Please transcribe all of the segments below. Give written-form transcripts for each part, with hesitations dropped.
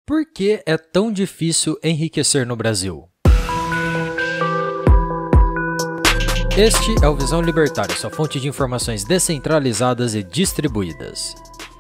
Por que é tão difícil enriquecer no Brasil? Este é o Visão Libertária, sua fonte de informações descentralizadas e distribuídas.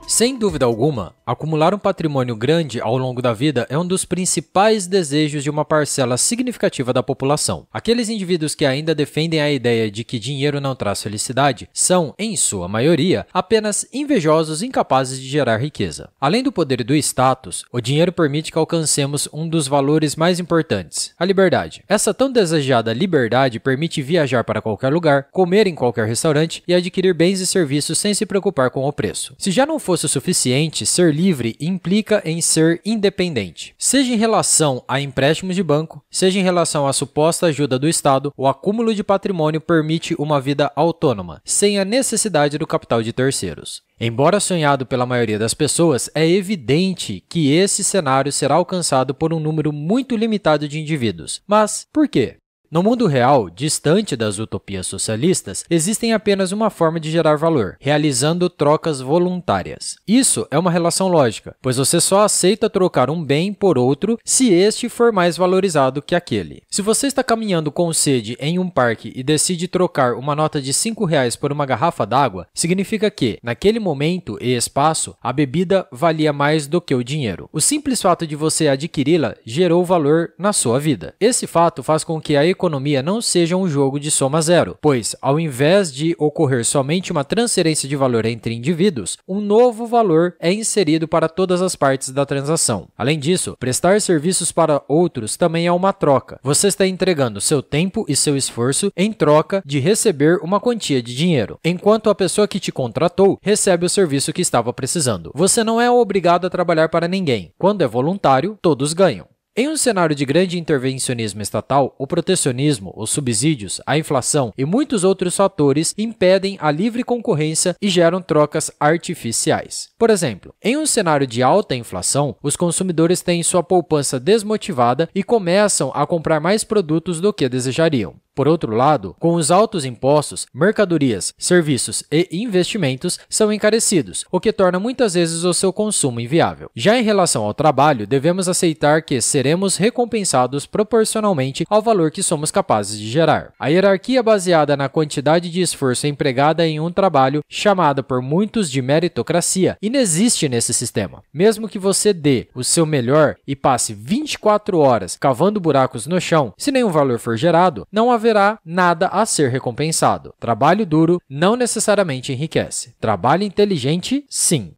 Sem dúvida alguma, acumular um patrimônio grande ao longo da vida é um dos principais desejos de uma parcela significativa da população. Aqueles indivíduos que ainda defendem a ideia de que dinheiro não traz felicidade são, em sua maioria, apenas invejosos e incapazes de gerar riqueza. Além do poder e do status, o dinheiro permite que alcancemos um dos valores mais importantes, a liberdade. Essa tão desejada liberdade permite viajar para qualquer lugar, comer em qualquer restaurante e adquirir bens e serviços sem se preocupar com o preço. Se já não fosse o suficiente, ser livre implica em ser independente. Seja em relação a empréstimos de banco, seja em relação à suposta ajuda do Estado, o acúmulo de patrimônio permite uma vida autônoma, sem a necessidade do capital de terceiros. Embora sonhado pela maioria das pessoas, é evidente que esse cenário será alcançado por um número muito limitado de indivíduos. Mas por quê? No mundo real, distante das utopias socialistas, existem apenas uma forma de gerar valor, realizando trocas voluntárias. Isso é uma relação lógica, pois você só aceita trocar um bem por outro se este for mais valorizado que aquele. Se você está caminhando com sede em um parque e decide trocar uma nota de R$5 por uma garrafa d'água, significa que, naquele momento e espaço, a bebida valia mais do que o dinheiro. O simples fato de você adquiri-la gerou valor na sua vida. Esse fato faz com que a economia não seja um jogo de soma zero, pois, ao invés de ocorrer somente uma transferência de valor entre indivíduos, um novo valor é inserido para todas as partes da transação. Além disso, prestar serviços para outros também é uma troca. Você está entregando seu tempo e seu esforço em troca de receber uma quantia de dinheiro, enquanto a pessoa que te contratou recebe o serviço que estava precisando. Você não é obrigado a trabalhar para ninguém. Quando é voluntário, todos ganham. Em um cenário de grande intervencionismo estatal, o protecionismo, os subsídios, a inflação e muitos outros fatores impedem a livre concorrência e geram trocas artificiais. Por exemplo, em um cenário de alta inflação, os consumidores têm sua poupança desmotivada e começam a comprar mais produtos do que desejariam. Por outro lado, com os altos impostos, mercadorias, serviços e investimentos são encarecidos, o que torna muitas vezes o seu consumo inviável. Já em relação ao trabalho, devemos aceitar que seremos recompensados proporcionalmente ao valor que somos capazes de gerar. A hierarquia baseada na quantidade de esforço empregada em um trabalho, chamada por muitos de meritocracia, inexiste nesse sistema. Mesmo que você dê o seu melhor e passe 24 horas cavando buracos no chão, se nenhum valor for gerado, não haverá nada a ser recompensado. Trabalho duro não necessariamente enriquece. Trabalho inteligente, sim.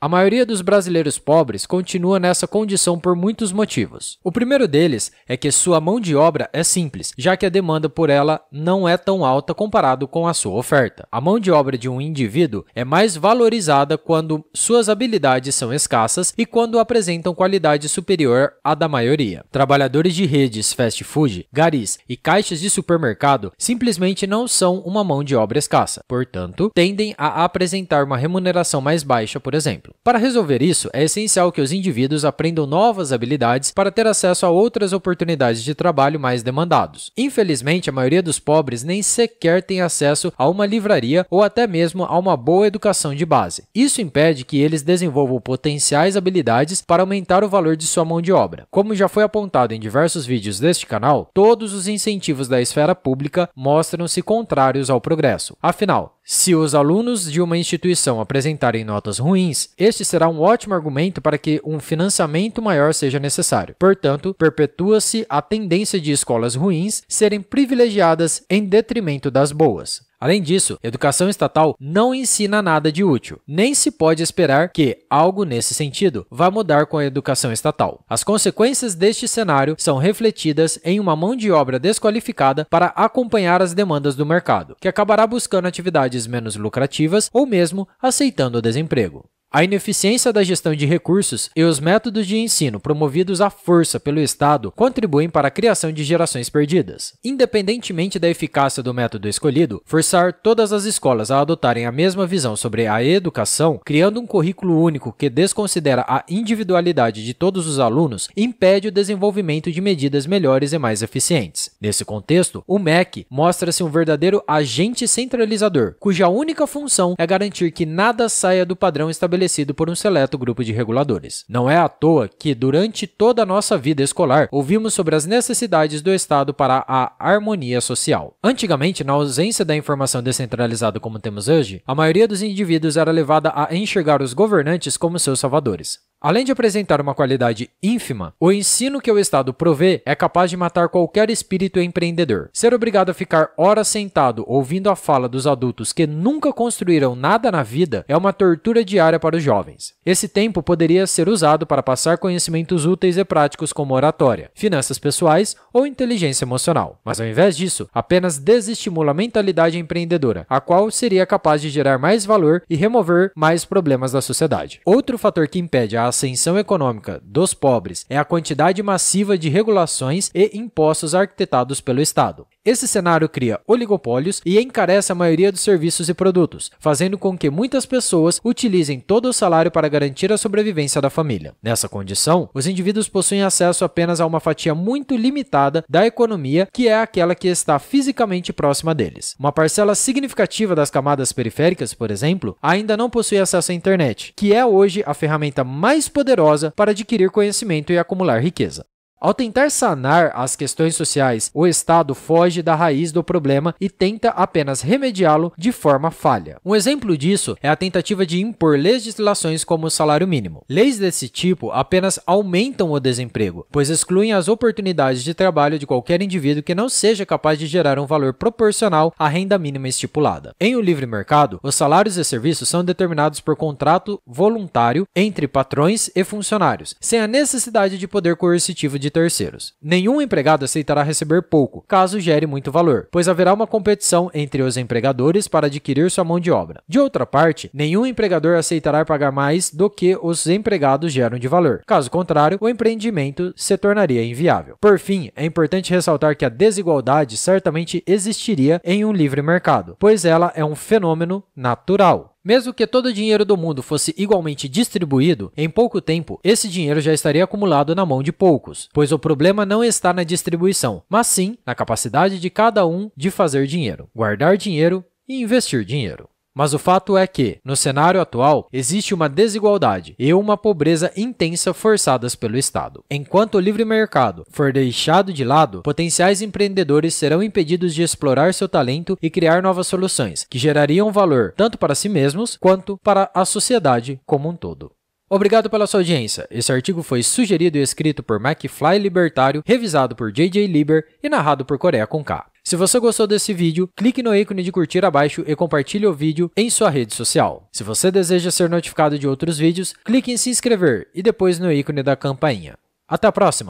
A maioria dos brasileiros pobres continua nessa condição por muitos motivos. O primeiro deles é que sua mão de obra é simples, já que a demanda por ela não é tão alta comparado com a sua oferta. A mão de obra de um indivíduo é mais valorizada quando suas habilidades são escassas e quando apresentam qualidade superior à da maioria. Trabalhadores de redes fast food, garis e caixas de supermercado simplesmente não são uma mão de obra escassa, portanto, tendem a apresentar uma remuneração mais baixa, por exemplo. Para resolver isso, é essencial que os indivíduos aprendam novas habilidades para ter acesso a outras oportunidades de trabalho mais demandados. Infelizmente, a maioria dos pobres nem sequer tem acesso a uma livraria ou até mesmo a uma boa educação de base. Isso impede que eles desenvolvam potenciais habilidades para aumentar o valor de sua mão de obra. Como já foi apontado em diversos vídeos deste canal, todos os incentivos da esfera pública mostram-se contrários ao progresso. Afinal, se os alunos de uma instituição apresentarem notas ruins, este será um ótimo argumento para que um financiamento maior seja necessário. Portanto, perpetua-se a tendência de escolas ruins serem privilegiadas em detrimento das boas. Além disso, educação estatal não ensina nada de útil, nem se pode esperar que algo nesse sentido vá mudar com a educação estatal. As consequências deste cenário são refletidas em uma mão de obra desqualificada para acompanhar as demandas do mercado, que acabará buscando atividades menos lucrativas ou mesmo aceitando o desemprego. A ineficiência da gestão de recursos e os métodos de ensino promovidos à força pelo Estado contribuem para a criação de gerações perdidas. Independentemente da eficácia do método escolhido, forçar todas as escolas a adotarem a mesma visão sobre a educação, criando um currículo único que desconsidera a individualidade de todos os alunos, impede o desenvolvimento de medidas melhores e mais eficientes. Nesse contexto, o MEC mostra-se um verdadeiro agente centralizador, cuja única função é garantir que nada saia do padrão estabelecido estabelecido por um seleto grupo de reguladores. Não é à toa que, durante toda a nossa vida escolar, ouvimos sobre as necessidades do Estado para a harmonia social. Antigamente, na ausência da informação descentralizada como temos hoje, a maioria dos indivíduos era levada a enxergar os governantes como seus salvadores. Além de apresentar uma qualidade ínfima, o ensino que o Estado provê é capaz de matar qualquer espírito empreendedor. Ser obrigado a ficar horas sentado ouvindo a fala dos adultos que nunca construíram nada na vida é uma tortura diária para os jovens. Esse tempo poderia ser usado para passar conhecimentos úteis e práticos como oratória, finanças pessoais ou inteligência emocional. Mas ao invés disso, apenas desestimula a mentalidade empreendedora, a qual seria capaz de gerar mais valor e remover mais problemas da sociedade. Outro fator que impede a ascensão econômica dos pobres é a quantidade massiva de regulações e impostos arquitetados pelo Estado. Esse cenário cria oligopólios e encarece a maioria dos serviços e produtos, fazendo com que muitas pessoas utilizem todo o salário para garantir a sobrevivência da família. Nessa condição, os indivíduos possuem acesso apenas a uma fatia muito limitada da economia, que é aquela que está fisicamente próxima deles. Uma parcela significativa das camadas periféricas, por exemplo, ainda não possui acesso à internet, que é hoje a ferramenta mais poderosa para adquirir conhecimento e acumular riqueza. Ao tentar sanar as questões sociais, o Estado foge da raiz do problema e tenta apenas remediá-lo de forma falha. Um exemplo disso é a tentativa de impor legislações como o salário mínimo. Leis desse tipo apenas aumentam o desemprego, pois excluem as oportunidades de trabalho de qualquer indivíduo que não seja capaz de gerar um valor proporcional à renda mínima estipulada. Em um livre mercado, os salários e serviços são determinados por contrato voluntário entre patrões e funcionários, sem a necessidade de poder coercitivo de terceiros. Nenhum empregado aceitará receber pouco, caso gere muito valor, pois haverá uma competição entre os empregadores para adquirir sua mão de obra. De outra parte, nenhum empregador aceitará pagar mais do que os empregados geram de valor. Caso contrário, o empreendimento se tornaria inviável. Por fim, é importante ressaltar que a desigualdade certamente existiria em um livre mercado, pois ela é um fenômeno natural. Mesmo que todo o dinheiro do mundo fosse igualmente distribuído, em pouco tempo, esse dinheiro já estaria acumulado na mão de poucos, pois o problema não está na distribuição, mas sim na capacidade de cada um de fazer dinheiro, guardar dinheiro e investir dinheiro. Mas o fato é que, no cenário atual, existe uma desigualdade e uma pobreza intensa forçadas pelo Estado. Enquanto o livre mercado for deixado de lado, potenciais empreendedores serão impedidos de explorar seu talento e criar novas soluções, que gerariam valor tanto para si mesmos quanto para a sociedade como um todo. Obrigado pela sua audiência. Esse artigo foi sugerido e escrito por McFly Libertário, revisado por JJ Lieber e narrado por Coreia com K. Se você gostou desse vídeo, clique no ícone de curtir abaixo e compartilhe o vídeo em sua rede social. Se você deseja ser notificado de outros vídeos, clique em se inscrever e depois no ícone da campainha. Até a próxima!